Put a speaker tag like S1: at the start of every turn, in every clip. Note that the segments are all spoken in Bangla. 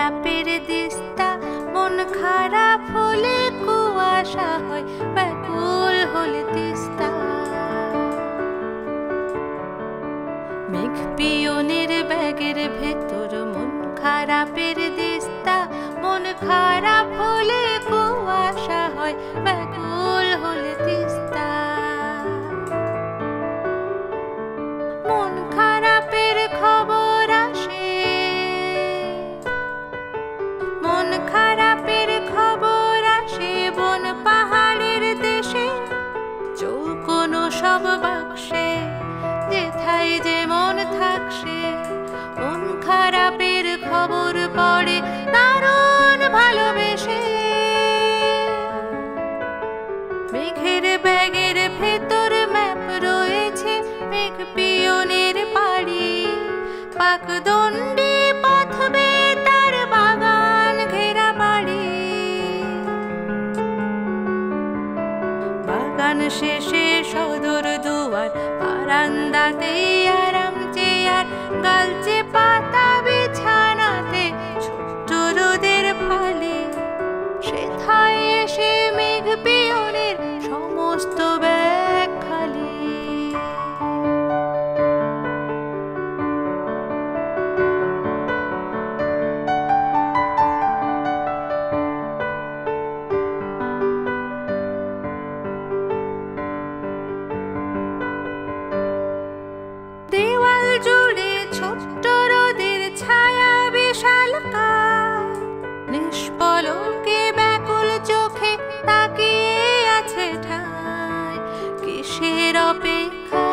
S1: খারাপের দিস্তা, মন খারাপ হলে কুয়াশা হয়, ব্যাকুল হলে তিস্তা। মেঘ পিয়নের ব্যাগের ভেতর মন খারাপের দিস্তা, মন খারাপ হলে কুয়াশা হয়, ব্যাকুল হলে তিস্তা। মন খারাপের খবর আসে, মন খারাপের খবর আসে বন পাহাড়ের দেশে, চৌকোনো সব বাক্সে, যেথায় যে মন থাকছে। মন খারাপের খবর পড়ে দারুণ ভালোবেসে। মেঘের ব্যাগের ভেতর ম্যাপ রয়েছে, মেঘ পিয়নের বাড়ি, পাকদণ্ডী পথ বেয়ে তার বাগান ঘেরা বাড়ি। বাগান শেষে সদর দুয়ার, বারান্দাতে আরাম চেয়ার, গালচে পাতা বিছানাতে ছোট্ট রোদের ফালি। সেথায় এসে মেঘ পিয়নের সমস্ত ব্যাগ খালি। দেওয়াল জুড়ে ছোট্ট রোদের ছায়া বিশালকায়, নিষ্পলকে ব্যাকুল চোখে তাকিয়ে আছে ঠায়। কিসের অপেক্ষা?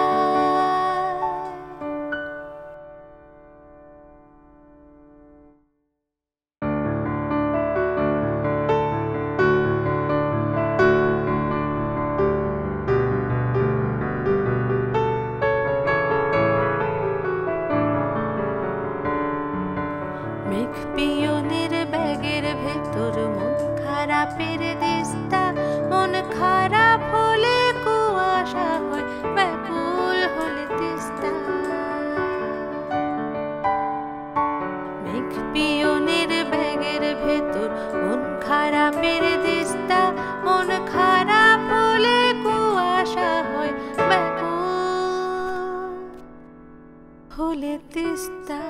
S1: মেঘ পিয়নের ব্যাগের ভেতর মন খারাপের দিস্তা, মন খারাপ হলে কুয়াশা হয়, ব্যাকুল হলে তিস্তা। মেঘ পিয়নের ব্যাগের ভেতর মন খারাপের দিস্তা, মন খারাপ হলে কুয়াশা হয়, ব্যাকুল হলে তিস্তা।